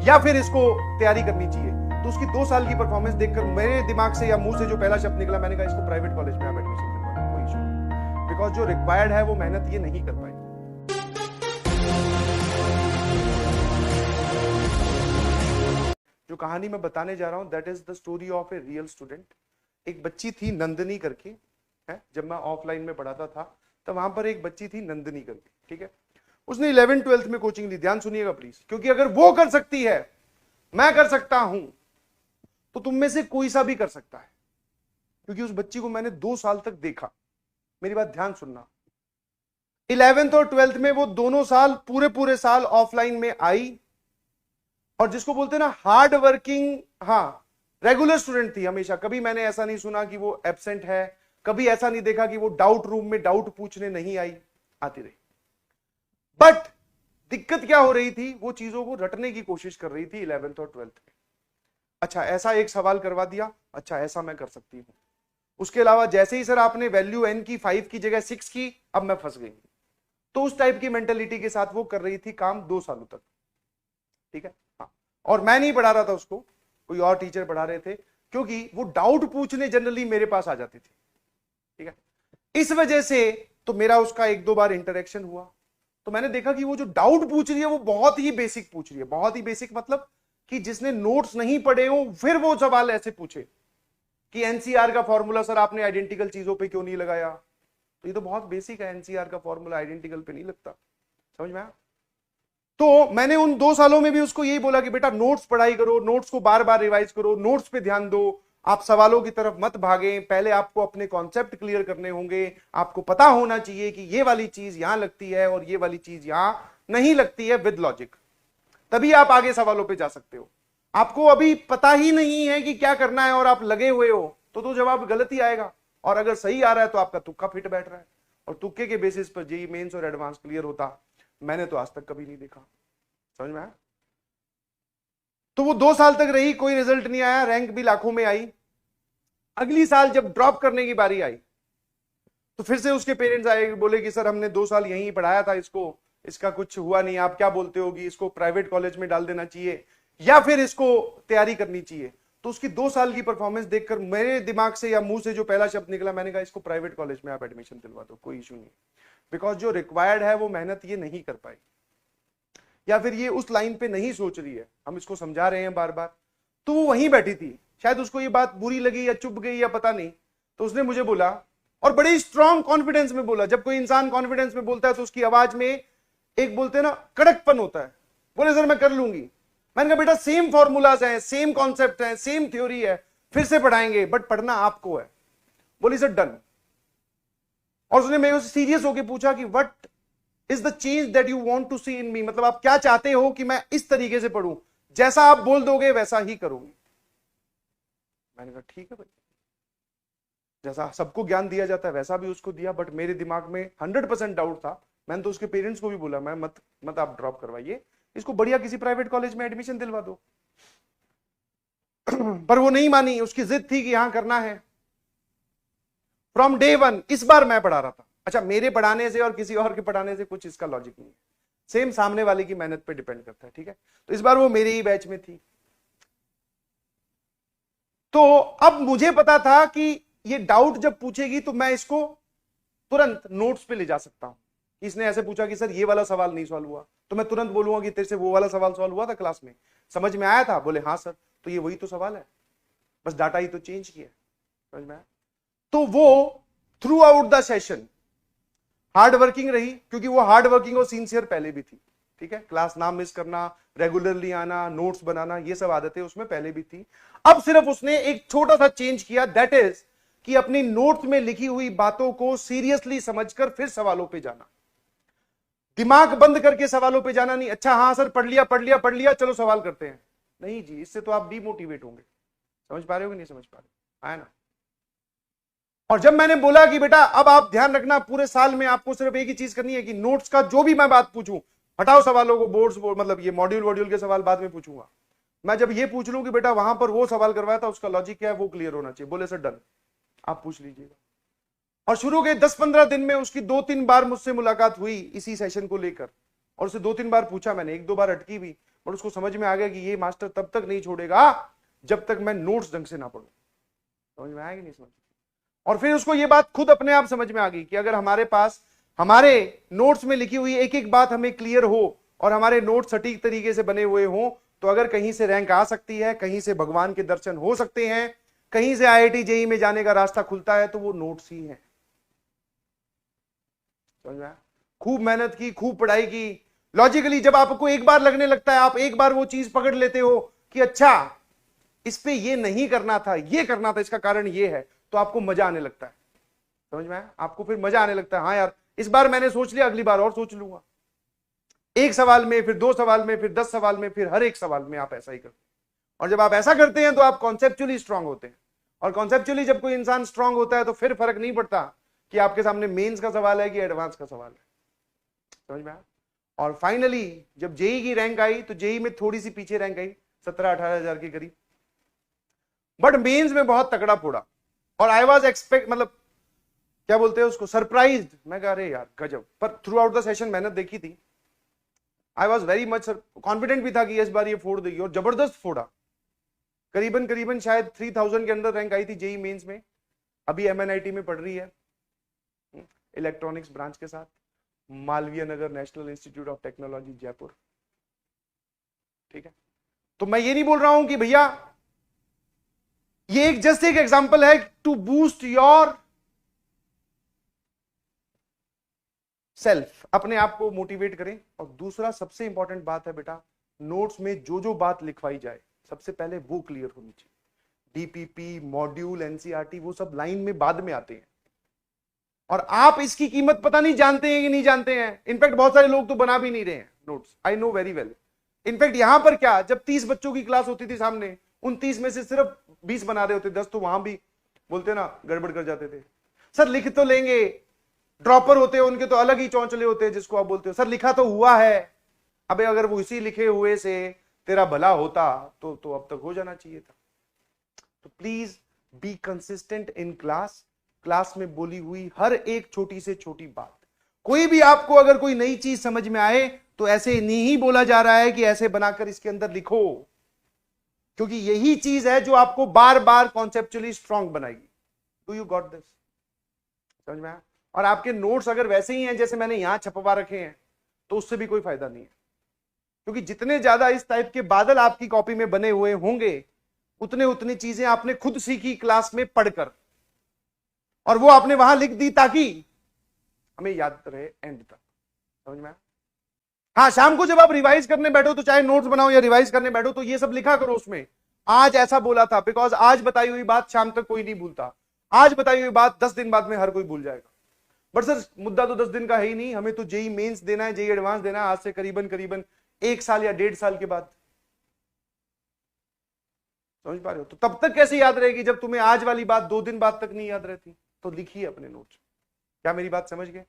या फिर इसको तैयारी करनी चाहिए। तो उसकी 2 साल की परफॉर्मेंस देखकर मेरे दिमाग से या मुंह से जो पहला शब्द निकला, मैंने कहा इसको प्राइवेट कॉलेज में आप एडमिशन दिलवा, कोई इशू नहीं, बिकॉज जो रिक्वायर्ड है वो मेहनत ये नहीं कर पाएगी। जो कहानी मैं बताने जा रहा हूं that is the story of a real student. एक बच्ची थी नंदनी करके, है, जब मैं ऑफलाइन में पढ़ाता था तो वहां पर एक बच्ची थी नंदनी करके, ठीक है। उसने 11th 12th में कोचिंग ली। ध्यान सुनिएगा प्लीज, क्योंकि अगर वो कर सकती है, मैं कर सकता हूं, तो तुम में से कोई सा भी कर सकता है। क्योंकि उस बच्ची को मैंने 2 साल तक देखा। मेरी बात ध्यान सुनना। 11th और 12th में वो दोनों साल पूरे साल ऑफलाइन में आई, और जिसको बोलते हैं ना हार्ड वर्किंग, हाँ, रेगुलर स्टूडेंट थी हमेशा। कभी मैंने ऐसा नहीं सुना कि वो एब्सेंट है, कभी ऐसा नहीं देखा कि वो डाउट रूम में डाउट पूछने नहीं आई, आती रही। बट दिक्कत क्या हो रही थी, वो चीजों को रटने की कोशिश कर रही थी 11th और 12th में। अच्छा ऐसा एक सवाल करवा दिया, अच्छा ऐसा मैं कर सकती हूं। उसके अलावा जैसे ही सर आपने वैल्यू n की 5 की जगह 6 की, अब मैं फंस गई। तो उस टाइप की मेंटेलिटी के साथ वो कर रही थी काम 2 सालों तक, ठीक है। हाँ, और मैं नहीं पढ़ा रहा था उसको, कोई और टीचर पढ़ा रहे थे, क्योंकि वो डाउट पूछने जनरली मेरे पास आ जाती थी, ठीक है। इस वजह से तो मेरा उसका 1-2 बार इंटरेक्शन हुआ, तो मैंने देखा कि वो जो डाउट पूछ रही है वो बहुत ही बेसिक पूछ रही है। बहुत ही बेसिक मतलब कि जिसने नोट्स नहीं पढ़े हो फिर वो सवाल ऐसे पूछे कि एनसीआर का फॉर्मूला सर आपने आइडेंटिकल चीजों पे क्यों नहीं लगाया। तो ये तो बहुत बेसिक है, एनसीआर का फॉर्मूला आइडेंटिकल पे नहीं लगता, समझ में आया। तो मैंने उन 2 सालों में भी उसको यही बोला कि बेटा नोट्स पढ़ाई करो, नोट्स को बार बार रिवाइज करो, नोट्स पे ध्यान दो, आप सवालों की तरफ मत भागें। पहले आपको अपने कॉन्सेप्ट क्लियर करने होंगे, आपको पता होना चाहिए कि ये वाली चीज यहां लगती है और ये वाली चीज यहां नहीं लगती है विद लॉजिक, तभी आप आगे सवालों पे जा सकते हो। आपको अभी पता ही नहीं है कि क्या करना है और आप लगे हुए हो, तो जवाब गलत ही आएगा। और अगर सही आ रहा है तो आपका तुक्का फिट बैठ रहा है, और तुक्के के बेसिस पर जेईई मेंस और एडवांस क्लियर होता मैंने तो आज तक कभी नहीं देखा, समझ में आया। तो वो 2 साल तक रही, कोई रिजल्ट नहीं आया, रैंक भी लाखों में आई। अगली साल जब ड्रॉप करने की बारी आई तो फिर से उसके पेरेंट्स आए, बोले कि सर हमने 2 साल यहीं पढ़ाया था इसको, इसका कुछ हुआ नहीं, आप क्या बोलते हो कि इसको प्राइवेट कॉलेज में डाल देना चाहिए या फिर इसको तैयारी करनी चाहिए। तो उसकी 2 साल की परफॉर्मेंस देखकर मेरे दिमाग से या मुंह से जो पहला शब्द निकला, मैंने कहा इसको प्राइवेट कॉलेज में आप एडमिशन दिलवा दो, कोई इशू नहीं, बिकॉज जो रिक्वायर्ड है वो मेहनत ये नहीं कर पाई, या फिर ये उस लाइन पे नहीं सोच रही है। हम इसको समझा रहे हैं बार बार। तो वो वहीं बैठी थी, शायद उसको ये बात बुरी लगी या चुप गई या पता नहीं, तो उसने मुझे बोला, और बड़े स्ट्रॉन्ग कॉन्फिडेंस में बोला। जब कोई इंसान कॉन्फिडेंस में बोलता है तो उसकी आवाज में एक बोलते हैं ना कड़कपन होता है। बोले सर मैं कर लूंगी। मैंने कहा बेटा सेम फॉर्मूलाज हैं, सेम कॉन्सेप्ट हैं, सेम थ्योरी है, फिर से पढ़ाएंगे, बट पढ़ना आपको है। बोली सर डन। और उसने मेरे से सीरियस होकर पूछा कि what is the change that you want to see in me, मतलब आप क्या चाहते हो कि मैं इस तरीके से पढ़ूं, जैसा आप बोल दोगे वैसा ही करूंगी। मैंने कहा ठीक है भाई, जैसा सबको ज्ञान दिया जाता है वैसा भी उसको दिया, बट मेरे दिमाग में 100% डाउट था। मैंने तो उसके पेरेंट्स को भी बोला, मैं मत आप ड्रॉप करवाइए, इसको बढ़िया किसी प्राइवेट कॉलेज में एडमिशन दिलवा दो। पर वो नहीं मानी, उसकी जिद थी कि यहां करना है। फ्रॉम डे 1 इस बार मैं पढ़ा रहा था। अच्छा, मेरे पढ़ाने से और किसी और के पढ़ाने से कुछ इसका लॉजिक नहीं है, सेम सामने वाले की मेहनत पे डिपेंड करता है, ठीक है। तो इस बार वो मेरे ही बैच में थी। तो अब मुझे पता था कि ये डाउट जब पूछेगी तो मैं इसको तुरंत नोट्स पे ले जा सकता हूं। इसने ऐसे पूछा कि सर ये वाला सवाल नहीं सॉल्व हुआ, तो मैं तुरंत बोलूंगा कि तेरे से वो वाला सवाल सॉल्व हुआ था क्लास में, समझ में आया था? बोले हाँ सर। तो ये वही तो सवाल है, बस डाटा ही तो चेंज किया, समझ में आया? तो वो through out the session hard working रही, क्योंकि वो हार्ड वर्किंग और सिंसियर पहले भी थी, ठीक है। क्लास ना मिस करना, रेगुलरली आना, नोट्स बनाना, ये सब आदतें उसमें पहले भी थी। अब सिर्फ उसने एक छोटा सा चेंज किया, दैट इज कि अपनी नोट्स में लिखी हुई बातों को सीरियसली समझकर फिर सवालों पे जाना। दिमाग बंद करके सवालों पे जाना नहीं, अच्छा हाँ सर पढ़ लिया चलो सवाल करते हैं, नहीं जी, इससे तो आप डिमोटिवेट होंगे। समझ पा रहे हो कि नहीं समझ पा रहे? आया ना। और जब मैंने बोला कि बेटा अब आप ध्यान रखना, पूरे साल में आपको सिर्फ एक ही चीज करनी है कि नोट्स का जो भी मैं बात पूछूं, हटाओ सवालों को, बोर्ड्स मतलब ये मॉड्यूल के सवाल बाद में पूछूंगा। मैं जब ये पूछ लूं कि बेटा वहां पर वो सवाल करवाया था उसका लॉजिक क्या है, वो क्लियर होना चाहिए, बोले सर डन, आप पूछ लीजिएगा। और शुरू के 10-15 दिन में उसकी 2-3 बार मुझसे मुलाकात हुई इसी सेशन को लेकर, और उसे 2-3 बार पूछा मैंने, 1-2 बार अटकी भी, और उसको समझ में आ गया कि ये मास्टर तब तक नहीं छोड़ेगा जब तक मैं नोट्स ढंग से ना पढूं। समझ में आया कि नहीं समझ? और फिर उसको ये बात खुद अपने आप समझ में आ गई कि अगर हमारे पास हमारे नोट्स में लिखी हुई एक एक बात हमें क्लियर हो और हमारे नोट्स सटीक तरीके से बने हुए हों, तो अगर कहीं से रैंक आ सकती है, कहीं से भगवान के दर्शन हो सकते हैं, कहीं से IIT JEE में जाने का रास्ता खुलता है, तो वो नोट्स ही है। समझ में? खूब मेहनत की, खूब पढ़ाई की, लॉजिकली जब आपको एक बार लगने लगता है, आप एक बार वो चीज पकड़ लेते हो कि अच्छा इस पे ये नहीं करना था, ये करना था, इसका कारण ये है, तो आपको मजा आने लगता है। समझ में आया? आपको फिर मजा आने लगता है, हाँ यार इस बार मैंने सोच लिया, अगली बार और सोच लूंगा। एक सवाल में, फिर 2 सवाल में, फिर 10 सवाल में, फिर हर एक सवाल में आप ऐसा ही करते हैं। और जब आप ऐसा करते हैं तो आप कॉन्सेप्चुअली स्ट्रांग होते हैं। और कॉन्सेप्चुअली जब कोई इंसान स्ट्रांग होता है तो फिर फर्क नहीं पड़ता कि आपके सामने मेंस का सवाल है कि एडवांस का सवाल है। समझ में आया? और फाइनली जब जेई की रैंक आई तो जेई में थोड़ी सी पीछे रैंक आई, 17-18 हजार के करीब, बट मेंस में बहुत तगड़ा फोड़ा। और आई वाज एक्सपेक्ट, मतलब क्या बोलते हैं उसको, सरप्राइज्ड। मैं कह रहे यार गजब। पर थ्रू आउट द सेशन मेहनत देखी थी, I was very much confident भी था कि इस बार ये फोड़ देगी, और जबरदस्त फोड़ा। करीबन करीबन शायद 3000 के अंदर रैंक आई थी जेई मेंस में। अभी MNIT में पढ़ रही है, इलेक्ट्रॉनिक्स ब्रांच के साथ, Malviya Nagar national institute of technology Jaipur. ठीक है, तो मैं ये नहीं बोल रहा हूं कि भैया, ये एक जस्ट एक एग्जांपल है टू बूस्ट योर सेल्फ, अपने आप को मोटिवेट करें। और दूसरा सबसे इंपॉर्टेंट बात है बेटा, नोट्स में जो जो बात लिखवाई जाए सबसे पहले वो क्लियर होनी चाहिए। DPP, मॉड्यूल, NCERT वो सब लाइन में बाद में आते हैं, और आप इसकी कीमत पता नहीं जानते हैं कि नहीं जानते हैं। इनफैक्ट बहुत सारे लोग तो बना भी नहीं रहे हैं notes, I know very well. In fact यहां पर क्या, जब 30 बच्चों की क्लास होती थी सामने, उन 30 में से सिर्फ 20 बना रहे होते, 10 तो वहां भी बोलते ना गड़बड़ कर जाते थे। सर लिख तो लेंगे, ड्रॉपर होते हैं उनके तो अलग ही चौंचले होते हैं, जिसको आप बोलते हो सर लिखा तो हुआ है। अबे अगर वो इसी लिखे हुए से तेरा भला होता तो अब तक हो जाना चाहिए था। तो please be consistent in class. Class में बोली हुई हर एक छोटी से छोटी बात, कोई भी आपको अगर कोई नई चीज समझ में आए तो ऐसे नहीं बोला जा रहा है कि ऐसे बनाकर इसके अंदर लिखो, क्योंकि यही चीज है जो आपको बार बार कॉन्सेप्चुअली स्ट्रांग बनाएगी। Do you got this? समझ में आया? और आपके नोट्स अगर वैसे ही हैं जैसे मैंने यहां छपवा रखे हैं तो उससे भी कोई फायदा नहीं है, क्योंकि जितने ज्यादा इस टाइप के बादल आपकी कॉपी में बने हुए होंगे, उतनी चीजें आपने खुद सीखी क्लास में पढ़कर, और वो आपने वहां लिख दी ताकि हमें याद रहे एंड तक। समझ में आया? हाँ, शाम को जब आप रिवाइज करने बैठो तो चाहे नोट्स बनाओ या रिवाइज करने बैठो तो ये सब लिखा करो उसमें, आज ऐसा बोला था, बिकॉज आज बताई हुई बात शाम तक कोई नहीं भूलता। आज बताई हुई बात 10 दिन बाद में हर कोई भूल जाएगा। बट सर मुद्दा तो 10 दिन का है ही नहीं, हमें तो जेई मेंस देना है, जेई एडवांस देना है आज से करीबन करीबन 1 साल या 1.5 साल के बाद। समझ पा रहे हो? तो तब तक कैसे याद रहेगी जब तुम्हें आज वाली बात 2 दिन बाद तक नहीं याद रहती? तो लिखिए अपने नोट्स। क्या मेरी बात समझ गए?